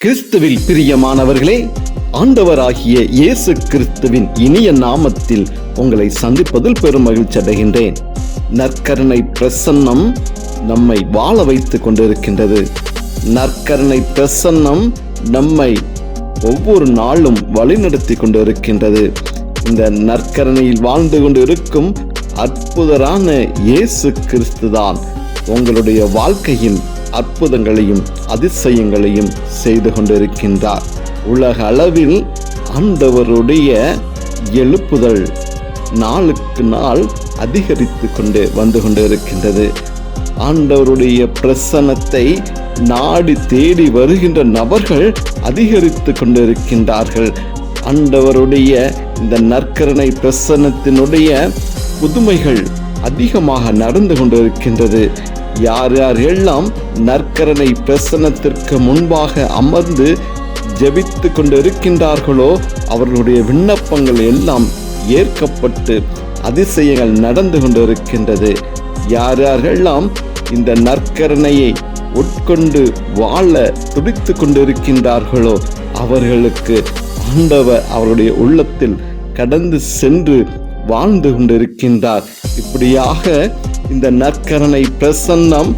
கிறிஸ்துவில் பிரியமானவர்களே, ஆண்டவராகிய இயேசு கிறிஸ்துவின் இனிய நாமத்தில் உங்களை சந்திப்பதில் பெரும் மகிழ்ச்சி அடைகின்றேன். நற்கருணை பிரசன்னம் நம்மை வாழ வைத்துக் கொண்டிருக்கின்றது. நற்கருணை பிரசன்னம் நம்மை ஒவ்வொரு நாளும் வழிநடத்தி கொண்டிருக்கின்றது. இந்த நற்கருணையில் வாழ்ந்து கொண்டிருக்கும் அற்புதரான இயேசு கிறிஸ்துதான் உங்களுடைய வாழ்க்கையில் அற்புதங்களையும் அதிசயங்களையும் செய்து கொண்டிருக்கின்றார். உலக அளவில் ஆண்டவருடைய எழுப்புதல் நாளுக்கு நாள் அதிகரித்து கொண்டு வந்து கொண்டிருக்கின்றது. ஆண்டவருடைய பிரசன்னத்தை நாடி தேடி வருகின்ற நபர்கள் அதிகரித்து கொண்டிருக்கின்றார்கள். ஆண்டவருடைய இந்த நற்கருணை பிரசன்னத்தினுடைய புதுமைகள் அதிகமாக நடந்து கொண்டிருக்கின்றது. யார் யார் எல்லாம் நற்கருணை பிரசன்னத்திற்கு முன்பாக அமர்ந்து ஜெபித்து கொண்டிருக்கின்றார்களோ அவர்களுடைய விண்ணப்பங்கள் எல்லாம் ஏற்கப்பட்டு அதிசயங்கள் நடந்து கொண்டிருக்கின்றது. யார் யாரெல்லாம் இந்த நற்கருணையை உட்கொண்டு வாழ துடித்து கொண்டிருக்கின்றார்களோ அவர்களுக்கு ஆண்டவர் அவருடைய உள்ளத்தில் கடந்து சென்று வாழ்ந்து கொண்டிருக்கின்றார். இப்படியாக இந்த நற்கருணை பிரசன்னம்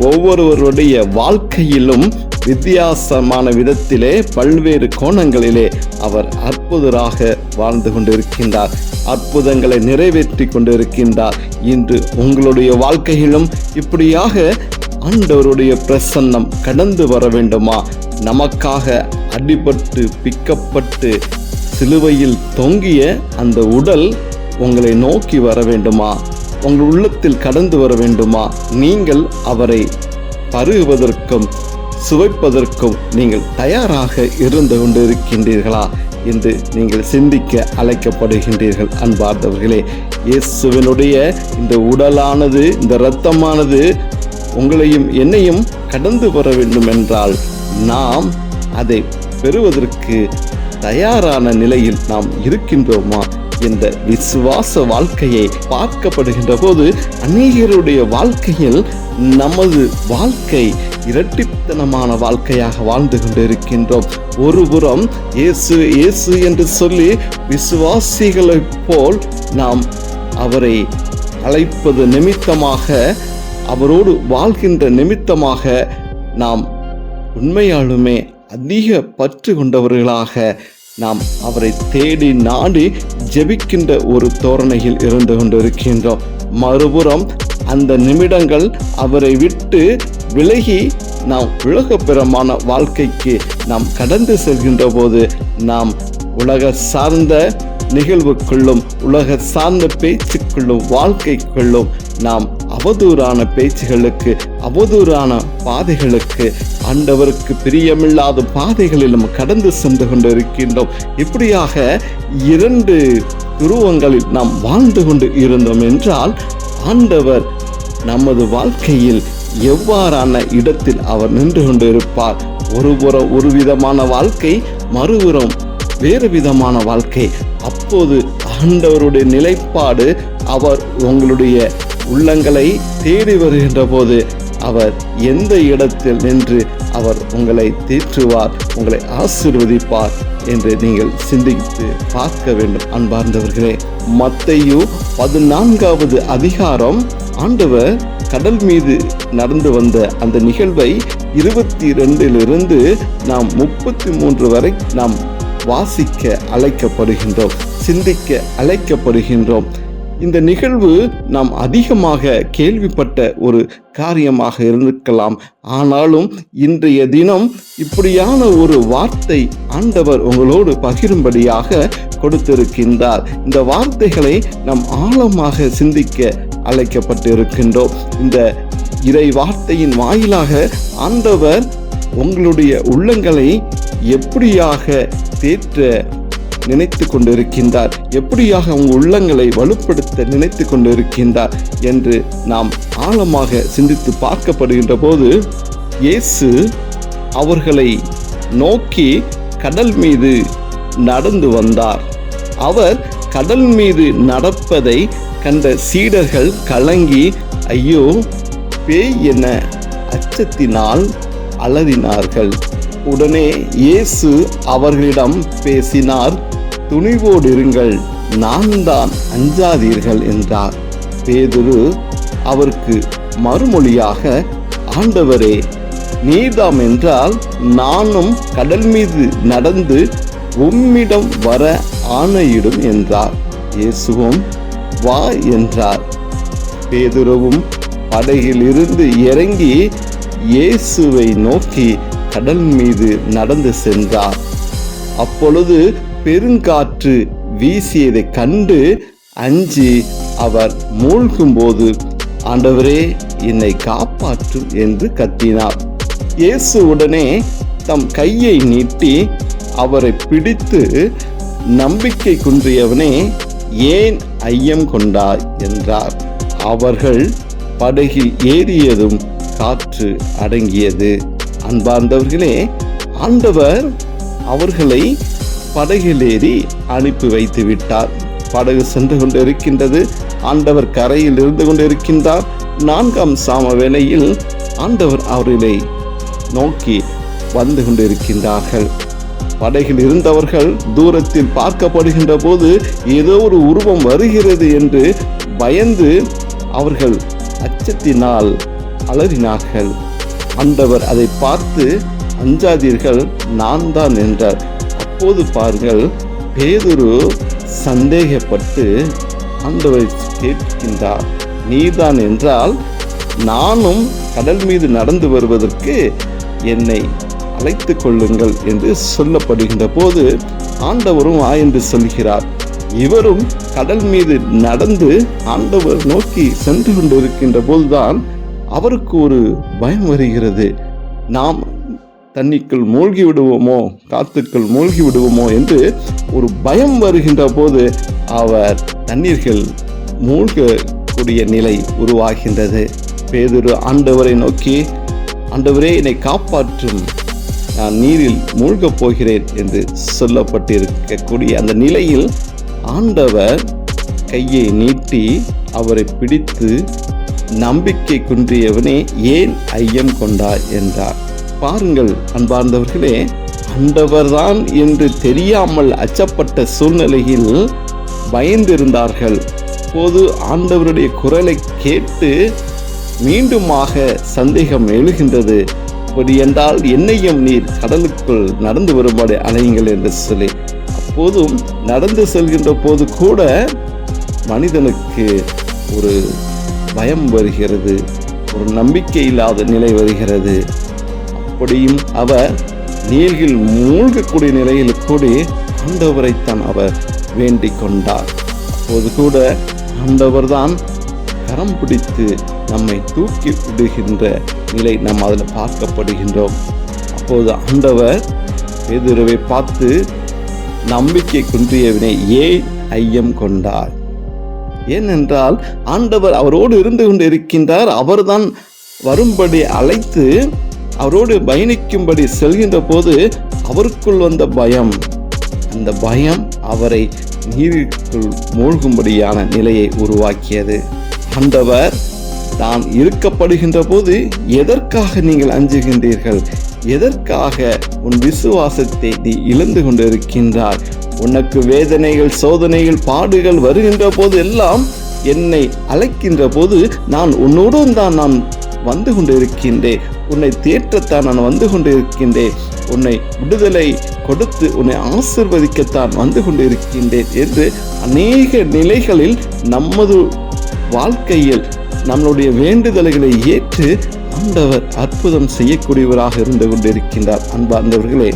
ஒவ்வொருவருடைய வாழ்க்கையிலும் வித்தியாசமான விதத்திலே பல்வேறு கோணங்களிலே அவர் அற்புதராக வாழ்ந்து கொண்டிருக்கின்றார். அற்புதங்களை நிறைவேற்றி கொண்டிருக்கின்றார். இன்று உங்களுடைய வாழ்க்கையிலும் இப்படியாக ஆண்டவருடைய பிரசன்னம் கடந்து வர வேண்டுமா? நமக்காக அடிபட்டு பிக்கப்பட்டு சிலுவையில் தொங்கிய அந்த உடல் உங்களை நோக்கி வர வேண்டுமா? உங்கள் உள்ளத்தில் கடந்து வர வேண்டுமா? நீங்கள் அவரை பருகுவதற்கும் சுவைப்பதற்கும் நீங்கள் தயாராக இருந்து கொண்டிருக்கின்றீர்களா என்று நீங்கள் சிந்திக்க அழைக்கப்படுகின்றீர்கள். அன்பார்ந்தவர்களே, இயேசுவினுடைய இந்த உடலானது, இந்த இரத்தமானது உங்களையும் என்னையும் கடந்து வர வேண்டும் என்றால் நாம் அதை பெறுவதற்கு தயாரான நிலையில் நாம் இருக்கின்றோமா என்ற விசுவாச வாழ்க்கையை பார்க்கப்படுகின்ற போது அநேகருடைய வாழ்க்கையில் நமது வாழ்க்கை இரட்டித்தனமான வாழ்க்கையாக வாழ்ந்து கொண்டிருக்கின்றோம். ஒருபுறம் இயேசு இயேசு என்று சொல்லி விசுவாசிகளைப் போல் நாம் அவரை அழைப்பது நிமித்தமாக, அவரோடு வாழ்கின்ற நிமித்தமாக நாம் உண்மையாலுமே அதிக பற்று கொண்டவர்களாக நாம் அவரை தேடி நாடி ஜெபிக்கின்ற ஒரு தோரணையில் இருந்து கொண்டிருக்கின்றோம். மறுபுறம் அந்த நிமிடங்கள் அவரை விட்டு விலகி நாம் உலகப்பிரமான வாழ்க்கைக்கு நாம் கடந்து செல்கின்ற போது நாம் உலக சார்ந்த நிகழ்வுக்குள்ளும் உலக சார்ந்த பேச்சுக்குள்ளும் வாழ்க்கைக்குள்ளும் நாம் அவதூறான பேச்சுகளுக்கு, அவதூறான பாதைகளுக்கு, ஆண்டவருக்கு பிரியமில்லாத பாதைகளிலும் கடந்து சென்று கொண்டிருக்கின்றோம். இப்படியாக இரண்டு துருவங்களில் நாம் வாழ்ந்து கொண்டு இருந்தோம் என்றால் ஆண்டவர் நமது வாழ்க்கையில் எவ்வாறான இடத்தில் அவர் நின்று கொண்டு இருப்பார்? ஒருபுறம் ஒரு விதமான வாழ்க்கை, மறுபுறம் வேறு விதமான வாழ்க்கை. அப்போது ஆண்டவருடைய நிலைப்பாடு, அவர் உங்களுடைய உள்ளங்களை தேடி வருகின்ற போது அவர் எந்த இடத்தில் நின்று அவர் உங்களை தேற்றுவார், உங்களை ஆசீர்வதிப்பார் என்று நீங்கள் சிந்தித்து பார்க்க வேண்டும். அன்பார்ந்தவர்களே, மத்தேயு 14வது அதிகாரம் ஆண்டவர் கடல் மீது நடந்து வந்த அந்த நிகழ்வை 22 நாம் 33 வரை நாம் வாசிக்க அழைக்கப்படுகின்றோம், சிந்திக்க அழைக்கப்படுகின்றோம். இந்த நிகழ்வு நாம் அதிகமாக கேள்விப்பட்ட ஒரு காரியமாக இருக்கலாம். ஆனாலும் இன்றைய தினம் இப்படியான ஒரு வார்த்தை ஆண்டவர் உங்களோடு பகிரும்படியாக கொடுத்திருக்கின்றார். இந்த வார்த்தைகளை நாம் ஆழமாக சிந்திக்க அழைக்கப்பட்டிருக்கின்றோம். இந்த இறை வார்த்தையின் வாயிலாக ஆண்டவர் உங்களுடைய உள்ளங்களை எப்படியாக தேற்ற நினைத்து கொண்டிருக்கின்றார், எப்படியாக உங்கள் உள்ளங்களை வலுப்படுத்த நினைத்து கொண்டிருக்கின்றார் என்று நாம் ஆழமாக சிந்தித்து பார்க்கப்படுகின்ற போது, இயேசு அவர்களை நோக்கி கடல் மீது நடந்து வந்தார். அவர் கடல் மீது நடப்பதை கண்ட சீடர்கள் கலங்கி, ஐயோ பேய் என அச்சத்தினால் அலறினார்கள். உடனே இயேசு அவர்களிடம் பேசினார், துணிவோடு இருங்கள், நான் தான், அஞ்சாதீர்கள் என்றார். பேதுரு அவருக்கு மறுமொழியாக, ஆண்டவரே, நீர்தாம் என்றால் நானும் கடல் மீது நடந்து உம்மிடம் வர ஆணையிடும் என்றார். இயேசுவும் வா என்றார். பேதுருவும் படகில் இருந்து இறங்கி இயேசுவை நோக்கி கடல் மீது நடந்து சென்றார். அப்பொழுது பெருங்காற்று வீசியதை கண்டு அஞ்சி அவர் மூழ்கும்போது, ஆண்டவரே, என்னை காப்பாற்றும் என்று கத்தினார். இயேசு உடனே தம் கையை நீட்டி அவரை பிடித்து, நம்பிக்கை குன்றியவனே, ஏன் ஐயம் கொண்டாய் என்றார். அவர்கள் படகில் ஏறியதும் காற்று அடங்கியது. அன்பார்ந்தவர்களே, ஆண்டவர் அவர்களை படகில் ஏறி அனுப்பி வைத்து விட்டார். படகு சென்று கொண்டிருக்கின்றது. ஆண்டவர் கரையில் இருந்து கொண்டிருக்கின்றார். 4ஆம் சாம வேளையில் ஆண்டவர் அவர்களை நோக்கி வந்து கொண்டிருக்கின்றார்கள். படகில் இருந்தவர்கள் தூரத்தில் பார்க்கப்படுகின்ற போது ஏதோ ஒரு உருவம் வருகிறது என்று பயந்து அவர்கள் அச்சத்தினால் அலறினார்கள். ஆண்டவர் அதை பார்த்து, அஞ்சாதீர்கள், நான் தான் என்றார். அப்போது பாருங்கள், பேதுரு சந்தேகப்பட்டு ஆண்டவரை கேட்கின்றார், நீதான் என்றால் நானும் கடல் மீது நடந்து வருவதற்கு என்னை அழைத்து கொள்ளுங்கள் என்று சொல்லப்படுகின்ற போது ஆண்டவரும் என்று சொல்கிறார். இவரும் கடல் மீது நடந்து ஆண்டவர் நோக்கி சென்று கொண்டிருக்கின்ற போதுதான் அவருக்கு ஒரு பயம் வருகிறது. நாம் தண்ணிக்குள் மூழ்கி விடுவோமோ, காத்துக்குள் மூழ்கி விடுவோமோ என்று ஒரு பயம் வருகின்ற போது அவர் தண்ணீர்கள் மூழ்கக்கூடிய நிலை உருவாகின்றது. பேதுரு ஆண்டவரை நோக்கி, ஆண்டவரே, என்னை காப்பாற்றும், நான் நீரில் மூழ்கப் போகிறேன் என்று சொல்லப்பட்டிருக்கக்கூடிய அந்த நிலையில் ஆண்டவர் கையை நீட்டி அவரை பிடித்து, நம்பிக்கை குன்றியவனே, ஏன் ஐயம் கொண்டாய் என்றார். பாருங்கள் அன்பார்ந்தவர்களே, ஆண்டவர்தான் என்று தெரியாமல் அச்சப்பட்ட சூழ்நிலையில் பயந்திருந்தார்கள். போது ஆண்டவருடைய குரலை கேட்டு மீண்டுமாக சந்தேகம் எழுகின்றது. அப்படி என்றால் என்னையும் நீர் கடலுக்குள் நடந்து வரும்படி அலையுங்கள் என்று சொல்லி, அப்போதும் நடந்து செல்கின்ற போது கூட மனிதனுக்கு ஒரு பயம் வருகிறது, ஒரு நம்பிக்கை இல்லாத நிலை வருகிறது. அப்படியும் அவர் நீரில் மூழ்கக்கூடிய நிலையில் கூட ஆண்டவரைத்தான் அவர் வேண்டிக் கொண்டார். அப்போது கூட ஆண்டவர் தான் கரம் பிடித்து நம்மை தூக்கி விடுகின்ற நிலை நாம் அதில் பார்க்கப்படுகின்றோம். அப்போது ஆண்டவர் பேதுருவை பார்த்து, நம்பிக்கை குன்றியவனே, ஏன் ஐயம் கொண்டார்? ஏனென்றால் ஆண்டவர் அவரோடு இருந்து கொண்டு இருக்கின்றார். அவர்தான் வரும்படி அழைத்து அவரோடு பயணிக்கும்படி செல்கின்ற போது அவருக்குள் வந்த பயம், அந்த பயம் அவரை நீருக்குள் மூழ்கும்படியான நிலையை உருவாக்கியது. ஆண்டவர் தான் இருக்கப்படுகின்ற போது எதற்காக நீங்கள் அஞ்சுகின்றீர்கள்? எதற்காக உன் விசுவாசத்தை நீ இழந்து கொண்டு இருக்கின்றாய்? உனக்கு வேதனைகள், சோதனைகள், பாடுகள் வருகின்ற போது எல்லாம் என்னை அழைக்கின்ற போது நான் உன்னோடும் தான் நான் வந்து கொண்டு இருக்கின்றேன். உன்னை தேற்றத்தான் நான் வந்து கொண்டு இருக்கின்றேன். உன்னை விடுதலை கொடுத்து உன்னை ஆசீர்வதிக்கத்தான் வந்து கொண்டு இருக்கின்றேன் என்று அநேக நிலைகளில் நமது வாழ்க்கையில் நம்மளுடைய வேண்டுதல்களை ஏற்று ஆண்டவர் அற்புதம் செய்யக்கூடியவராக இருந்து கொண்டிருக்கின்றார். அன்பார்ந்தவர்களே,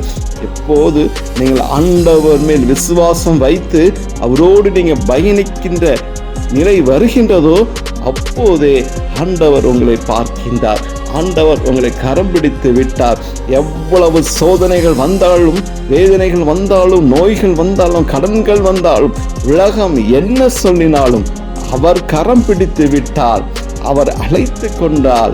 எப்போது நீங்கள் ஆண்டவர் மேல் விசுவாசம் வைத்து அவரோடு நீங்கள் பயணிக்கின்ற நிலை வருகின்றதோ அப்போதே ஆண்டவர் உங்களை பார்க்கின்றார். ஆண்டவர் உங்களை கரம் பிடித்து விட்டார். எவ்வளவு சோதனைகள் வந்தாலும், வேதனைகள் வந்தாலும், நோய்கள் வந்தாலும், கடன்கள் வந்தாலும், உலகம் என்ன சொல்லினாலும் அவர் கரம் பிடித்து விட்டார். அவர் அழைத்து கொண்டால்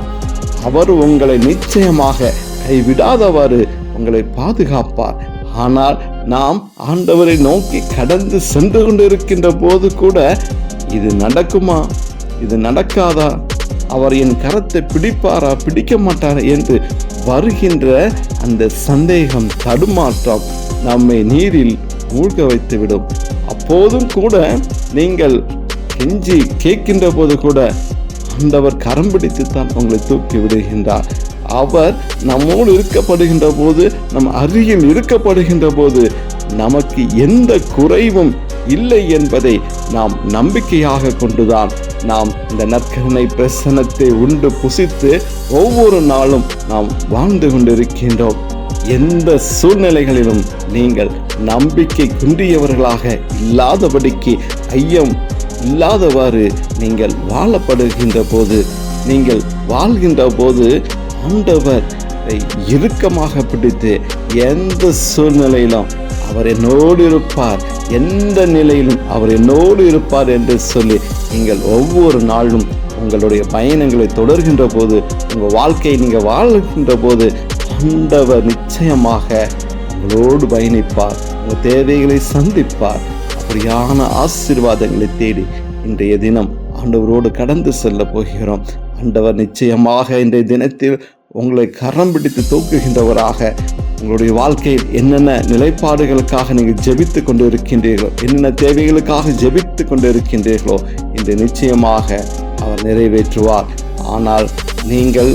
அவர் உங்களை நிச்சயமாக கைவிடாதவாறு உங்களை பாதுகாப்பார். ஆனால் நாம் ஆண்டவரை நோக்கி கடந்து சென்று கொண்டிருக்கின்ற போது கூட இது நடக்குமா, இது நடக்காதா, அவர் என் கரத்தை பிடிப்பாரா, பிடிக்க மாட்டாரா என்று வருகின்ற அந்த சந்தேகம், தடுமாற்றம் நம்மை நீரில் மூழ்க வைத்துவிடும். அப்போதும் கூட நீங்கள் கெஞ்சி கேட்கின்ற போது கூட ஆண்டவர் கரம் பிடித்துத்தான் உங்களை தூக்கி விடுகின்றார். அவர் நம்மோடு இருக்கப்படுகின்ற போது, நம் அருகில் இருக்கப்படுகின்ற போது நமக்கு எந்த குறைவும் இல்லை என்பதை நாம் நம்பிக்கையாக கொண்டுதான் நாம் இந்த நற்கருணை பிரசன்னத்தை உண்டு புசித்து ஒவ்வொரு நாளும் நாம் வாழ்ந்து கொண்டிருக்கின்றோம். எந்த சூழ்நிலைகளிலும் நீங்கள் நம்பிக்கை குன்றியவர்களாக இல்லாதபடிக்கு, ஐயம் இல்லாதவாறு நீங்கள் வாழப்படுகின்ற போது, நீங்கள் வாழ்கின்ற போது ஆண்டவரை இறுக்கமாக பிடித்து எந்த சூழ்நிலையிலும் அவர் என்னோடு இருப்பார், எந்த நிலையிலும் அவர் என்னோடு இருப்பார் என்று சொல்லி நீங்கள் ஒவ்வொரு நாளும் உங்களுடைய பயணங்களை தொடர்கின்ற போது, உங்கள் வாழ்க்கையை நீங்கள் வாழ்கின்ற போது ஆண்டவர் நிச்சயமாக உங்களோடு பயணிப்பார், உங்கள் தேவைகளை சந்திப்பார். அப்படியான ஆசீர்வாதங்களை தேடி இன்றைய தினம் ஆண்டவரோடு கடந்து செல்ல போகிறோம். ஆண்டவர் நிச்சயமாக இன்றைய தினத்தில் உங்களை கரம் பிடித்து தூக்குகின்றவராக, உங்களுடைய வாழ்க்கையில் என்னென்ன நிலைப்பாடுகளுக்காக நீங்கள் ஜெபித்து கொண்டு இருக்கின்றீர்களோ, என்னென்ன தேவைகளுக்காக ஜெபித்து கொண்டு இருக்கின்றீர்களோ, இன்று நிச்சயமாக அவர் நிறைவேற்றுவார். ஆனால் நீங்கள்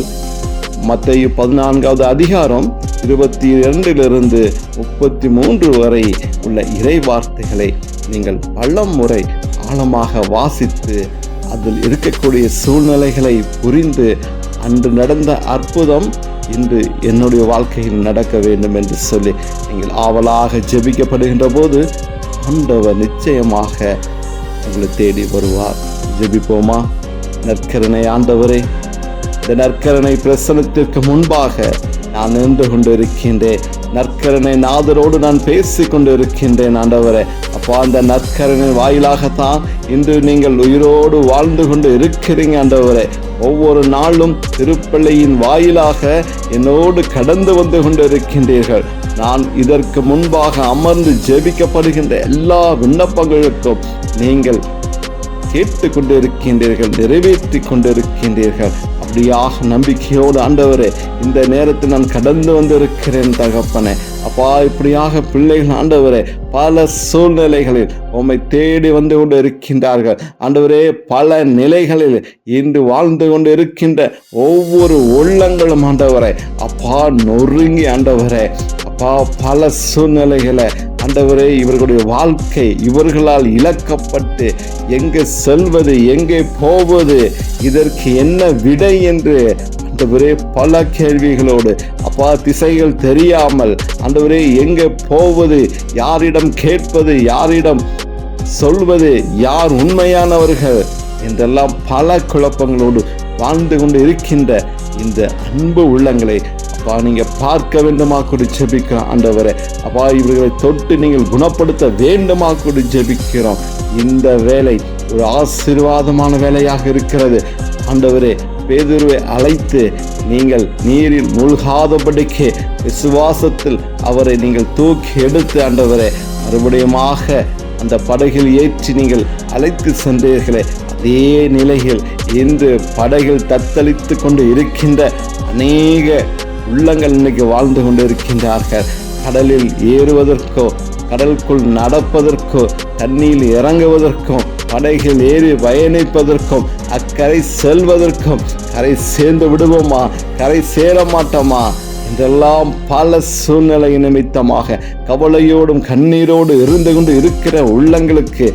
மத்தேயு 14வது அதிகாரம் 22 33 வரை உள்ள இறை வார்த்தைகளை நீங்கள் பல முறை ஆழமாக வாசித்து அதில் இருக்கக்கூடிய சூழ்நிலைகளை புரிந்து, அன்று நடந்த அற்புதம் இன்று என்னுடைய வாழ்க்கையில் நடக்க வேண்டும் என்று சொல்லி நீங்கள் ஆவலாக ஜெபிக்கப்படுகின்ற போது ஆண்டவர் நிச்சயமாக உங்களை தேடி வருவார். ஜெபிப்போமா? நற்கருணை ஆண்டவரே, இந்த நற்கருணை பிரசனத்திற்கு முன்பாக நான் நின்று கொண்டு இருக்கின்றேன். நற்கருணை நாதரோடு நான் பேசி கொண்டு இருக்கின்றேன். ஆண்டவரே, அப்போ அந்த நற்கருணை வாயிலாகத்தான் இன்று நீங்கள் உயிரோடு வாழ்ந்து கொண்டு இருக்கிறீங்க. ஆண்டவரே, ஒவ்வொரு நாளும் திருப்பள்ளியின் வாயிலாக என்னோடு கடந்து வந்து கொண்டு இருக்கின்றீர்கள். நான் இதற்கு முன்பாக அமர்ந்து ஜெபிக்கப்படுகின்ற எல்லா விண்ணப்பங்களுக்கும் நீங்கள் கேட்டு கொண்டு இருக்கின்றீர்கள், நிறைவேற்றி கொண்டு இருக்கின்றீர்கள். அப்படியாக நம்பிக்கையோடு ஆண்டவரே, இந்த நேரத்தில் நான் கடந்து வந்திருக்கிறேன் தகப்பனே. அப்பா, இப்படியாக பிள்ளைகள் ஆண்டவரே பல சூழ்நிலைகளில் உம்மை தேடி வந்து கொண்டு இருக்கின்றார்கள். ஆண்டவரே, பல நிலைகளில் இன்று வாழ்ந்து கொண்டு இருக்கின்ற ஒவ்வொரு உள்ளங்களும் ஆண்டவரே அப்பா நொறுங்கி ஆண்டவரே அப்பா பல சூழ்நிலைகளை ஆண்டவரே இவர்களுடைய வாழ்க்கை இவர்களால் இழக்கப்பட்டு எங்கே செல்வது, எங்கே போவது, இதற்கு என்ன விடை என்று ஆண்டவரே பல கேள்விகளோடு அப்பா திசைகள் தெரியாமல் ஆண்டவரே எங்கே போவது, யாரிடம் கேட்பது, யாரிடம் சொல்வது, யார் உண்மையானவர்கள் என்றெல்லாம் பல குழப்பங்களோடு வாழ்ந்து கொண்டு இருக்கின்ற இந்த அன்பு உள்ளங்களை அப்பா நீங்கள் பார்க்க வேண்டுமா கூட ஜெபிக்கிறோம். ஆண்டவரே அப்பா இவர்களை தொட்டு நீங்கள் குணப்படுத்த வேண்டுமா கூட ஜெபிக்கிறோம். இந்த வேலை ஒரு ஆசீர்வாதமான வேலையாக இருக்கிறது. ஆண்டவரே, பேதுருவை அழைத்து நீங்கள் நீரில் மூழ்காதபடிக்கு விசுவாசத்தில் அவரை நீங்கள் தூக்கி எடுத்து ஆண்டவரே மறுபடியுமாக அந்த படகில் ஏற்றி நீங்கள் அழைத்து சென்றீர்களே, அதே நிலையில் இன்று படகில் தத்தளித்து கொண்டு இருக்கின்ற அநேக உள்ளங்கள் இன்னைக்கு வாழ்ந்து கொண்டு இருக்கின்றார்கள். கடலில் ஏறுவதற்கோ, கடலுக்குள் நடப்பதற்கோ, தண்ணீரில் இறங்குவதற்கும், படகில் ஏறி பயணிப்பதற்கும், அக்கரை செல்வதற்கும், கரை சேர்ந்து விடுவோமா, கரை சேர மாட்டோமா என்றெல்லாம் பல சூழ்நிலை நிமித்தமாக கவலையோடும் கண்ணீரோடு இருந்து கொண்டு இருக்கிற உள்ளங்களுக்கு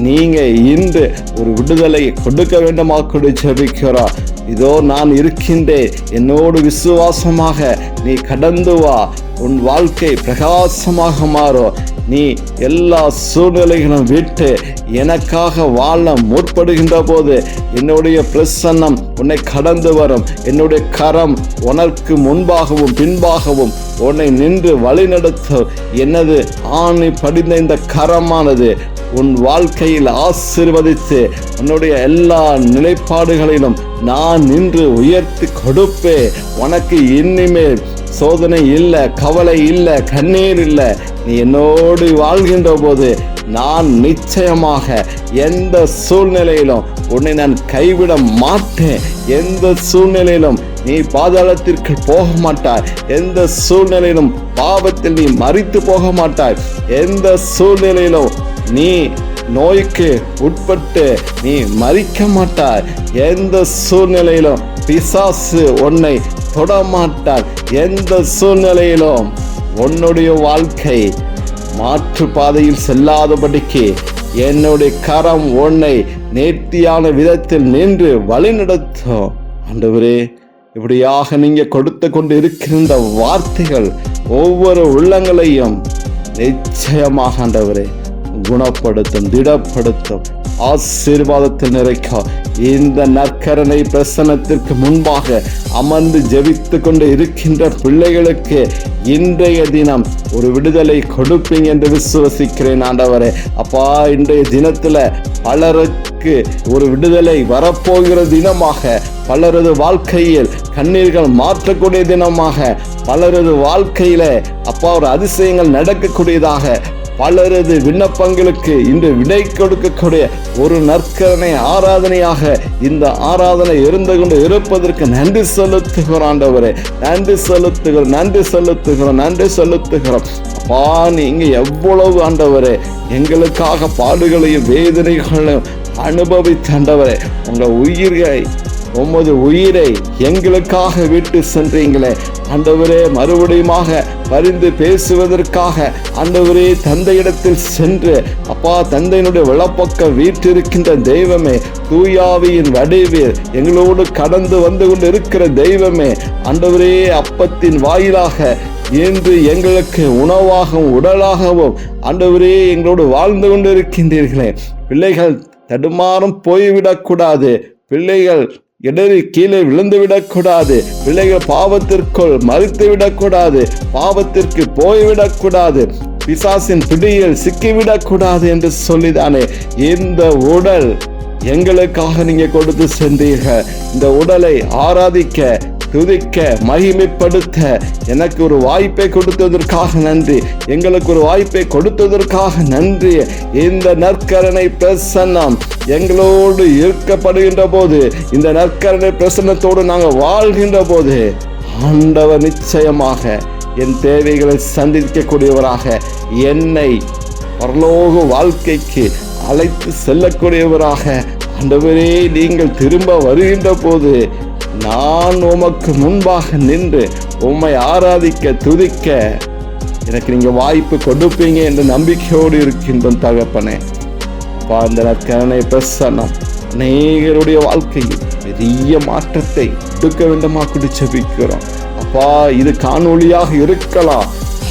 நீங்க இன்று ஒரு விடுதலை கொடுக்க வேண்டுமா கூட ஜெபிக்கிறோம். இதோ நான் இருக்கின்றேன், என்னோடு விசுவாசமாக நீ கடந்து வா, உன் வாழ்க்கை பிரகாசமாக மாறும். நீ எல்லா சூழ்நிலைகளும் விட்டு எனக்காக வாழ முற்படுகின்ற போது என்னுடைய பிரசன்னம் உன்னை கடந்து வரும். என்னுடைய கரம் உனக்கு முன்பாகவும் பின்பாகவும் உன்னை நின்று வழிநடத்தும். எனது ஆணி படிந்த இந்த கரமானது உன் வாழ்க்கையில் ஆசீர்வதித்து உன்னுடைய எல்லா நிலைப்பாடுகளிலும் நான் நின்று உயர்த்தி கொடுப்பே. உனக்கு இனிமேல் சோதனை இல்லை, கவலை இல்லை, கண்ணீர் இல்லை. நீ என்னோடு வாழ்கின்ற போது நான் நிச்சயமாக எந்த சூழ்நிலையிலும் உன்னை நான் கைவிட மாட்டேன். எந்த சூழ்நிலையிலும் நீ பாதாளத்திற்கு போக மாட்டாய். எந்த சூழ்நிலையிலும் பாவத்தில் நீ மரித்து போக மாட்டாய். எந்த சூழ்நிலையிலும் நீ நோய்க்கு உட்பட்டு நீ மரிக்க மாட்டாய். எந்த சூழ்நிலையிலும் பிசாசு உன்னை தொடமாட்டார். எந்த சூழ்நிலையிலும் உன்னுடைய வாழ்க்கை மாற்று பாதையில் செல்லாதபடிக்கு என்னுடைய கரம் உன்னை நேர்த்தியான விதத்தில் நின்று வழிநடத்தும். ஆண்டவரே, இப்படியாக நீங்க கொடுத்து கொண்டு இருக்கின்ற வார்த்தைகள் ஒவ்வொரு உள்ளங்களையும் நிச்சயமாக ஆண்டவரே குணப்படுத்தும், திடப்படுத்தும், ஆசீர்வாதத்தில் நிறைக்கும். இந்த நற்கரணை பிரசன்னத்திற்கு முன்பாக அமர்ந்து ஜெபித்து கொண்டு இருக்கின்ற பிள்ளைகளுக்கு இன்றைய தினம் ஒரு விடுதலை கொடுப்பீங்க என்று விசுவசிக்கிறேன் ஆண்டவரே. அப்பா, இன்றைய தினத்துல பலருக்கு ஒரு விடுதலை வரப்போகிற தினமாக, பலரது வாழ்க்கையில் கண்ணீர்கள் மாற்றக்கூடிய தினமாக, பலரது வாழ்க்கையில அப்பா ஒரு அதிசயங்கள் நடக்கக்கூடியதாக, பலரது விண்ணப்பங்களுக்கு இன்று விடை கொடுக்கக்கூடிய ஒரு நற்கரணை ஆராதனையாக இந்த ஆராதனை இருந்து கொண்டு இருப்பதற்கு நன்றி செலுத்துகிறோம் ஆண்டவரே. நன்றி செலுத்துகிறோம், நன்றி செலுத்துகிறோம், நன்றி செலுத்துகிறோம். அப்பா, நீங்க எவ்வளவு ஆண்டவரே எங்களுக்காக பாடுகளையும் வேதனைகளையும் அனுபவித்த ஆண்டவரே, உங்க உயிர்களை உமது உயிரை எங்களுக்காக விட்டு சென்றீங்களே ஆண்டவரே. மறுபடியுமாக பரிந்து பேசுவதற்காக ஆண்டவரே தந்தையிடத்தில் சென்று, அப்பா, தந்தையினுடைய வலப்பக்க வீற்றிருக்கின்ற தெய்வமே, தூயாவியின் வடிவில் எங்களோடு கடந்து வந்து கொண்டு இருக்கிற தெய்வமே, ஆண்டவரே அப்பத்தின் வாயிலாக இன்று எங்களுக்கு உணவாகவும் உடலாகவும் ஆண்டவரே எங்களோடு வாழ்ந்து கொண்டு இருக்கின்றீர்களே. பிள்ளைகள் தடுமாறும் போய்விடக்கூடாது. பிள்ளைகள் இடறி கீழே விழுந்து விடக்கூடாது. பிள்ளைகள் பாவத்திற்குள் மறித்து விடக்கூடாது. பாவத்திற்கு போய்விடக்கூடாது. பிசாசின் பிடியில் சிக்கிவிடக்கூடாது என்று சொல்லிதானே இந்த உடல் எங்களுக்காக நீங்க கொடுத்து சென்றீர்கள். இந்த உடலை ஆராதிக்க, துதிக்க, மகிமைப்படுத்த எனக்கு ஒரு வாய்ப்பை கொடுத்ததற்காக நன்றி. எங்களுக்கு ஒரு வாய்ப்பை கொடுத்ததற்காக நன்றி. இந்த நற்கரணை பிரசன்னம் எங்களோடு ஈர்க்கப்படுகின்ற போது, இந்த நற்கரணை பிரசன்னத்தோடு நாங்கள் வாழ்கின்ற போது, ஆண்டவர் நிச்சயமாக என் தேவைகளை சந்திக்கக்கூடியவராக, என்னை பரலோக வாழ்க்கைக்கு அழைத்து செல்லக்கூடியவராக, ஆண்டவரே நீங்கள் திரும்ப வருகின்ற போது நான் உமக்கு முன்பாக நின்று உம்மை ஆராதிக்க, துதிக்க எனக்கு நீங்க வாய்ப்பு கொடுப்பீங்க என்ற நம்பிக்கையோடு இருக்கின்றோம் தகப்பனே. அப்பா, இந்த நற்கரணை பிரசன்னம் அநேகருடைய வாழ்க்கையில் பெரிய மாற்றத்தை எடுக்க வேண்டுமா கூடி ஜெபிக்கிறோம். அப்பா, இது காணொளியாக இருக்கலாம்,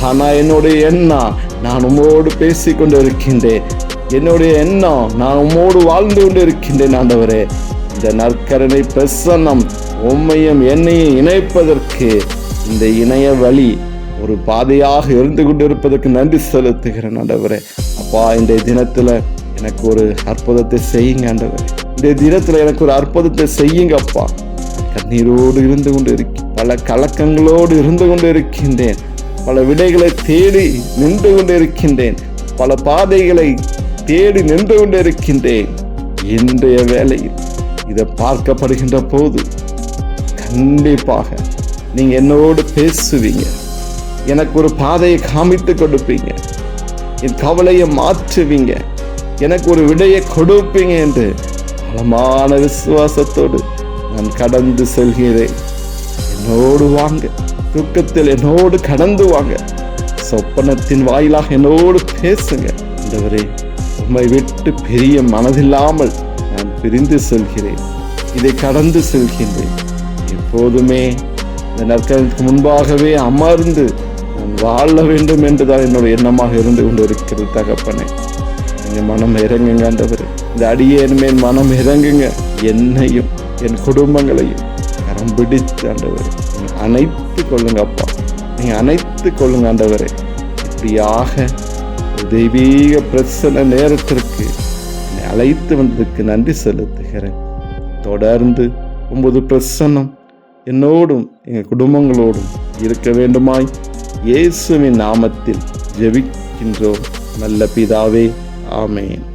ஆனா என்னுடைய எண்ணம் நான் உம்மோடு பேசிக்கொண்டு இருக்கின்றேன். என்னுடைய எண்ணம் நான் உம்மோடு வாழ்ந்து கொண்டு இருக்கின்றேன் ஆண்டவரே. இந்த நற்கரணை பிரசன்னம் உம்மையும் என்னையும் இணைப்பதற்கு இந்த இணைய வழி ஒரு பாதையாக இருந்து கொண்டிருப்பதற்கு நன்றி செலுத்துகிறேன் ஆண்டவரே. அப்பா, இந்த தினத்துல எனக்கு ஒரு அற்புதத்தை செய்யுங்க ஆண்டவரே. இந்த தினத்துல எனக்கு ஒரு அற்புதத்தை செய்யுங்க அப்பா. கண்ணீரோடு இருந்து கொண்டு இருக்கேன், பல கலக்கங்களோடு இருந்து கொண்டு இருக்கின்றேன், பல விடைகளை தேடி நின்று கொண்டு இருக்கின்றேன், பல பாதைகளை தேடி நின்று கொண்டு இருக்கின்றேன். இன்றைய வேளையில் இதை பார்க்கப்படுகின்ற போது கண்டிப்பாக நீங்க என்னோடு பேசுவீங்க, எனக்கு ஒரு பாதையை காமித்து கொடுப்பீங்க, என் கவலையை மாற்றுவீங்க, எனக்கு ஒரு விடையை கொடுப்பீங்க என்று பலமான விசுவாசத்தோடு நான் கடந்து செல்கிறேன். என்னோடு வாங்க, துக்கத்தில் என்னோடு கடந்து வாங்க, சொப்பனத்தின் வாயிலாக என்னோடு பேசுங்க. ஆண்டவரே, உம்மை விட்டு பெரிய மனதில்லாமல் நான் பிரிந்து செல்கிறேன், இதை கடந்து செல்கின்றேன். எப்போதுமே இந்த நற்கரணத்துக்கு முன்பாகவே அமர்ந்து நான் வாழ வேண்டும் என்றுதான் என்னுடைய எண்ணமாக இருந்து கொண்டு இருக்கிறது தகப்பனே. நீங்க மனம் இறங்குங்க ஆண்டவரே. இந்த அடியேன் மேல் மனம் இறங்குங்க. என்னையும் என் குடும்பங்களையும் கரம் பிடித்து ஆண்டவரே நீங்க அணைத்து கொள்ளுங்க அப்பா. நீங்க அணைத்து கொள்ளுங்க ஆண்டவரே. இப்படியாக தெய்வீக பிரசன்ன நேரத்திற்கு என்னை அழைத்து வந்ததுக்கு நன்றி செலுத்துகிறேன். தொடர்ந்து உமது பிரசன்னம் என்னோடும் எங்கள் குடும்பங்களோடும் இருக்க வேண்டுமாய் இயேசுவின் நாமத்தில் ஜெபிக்கின்றோம் நல்ல பிதாவே. ஆமென்.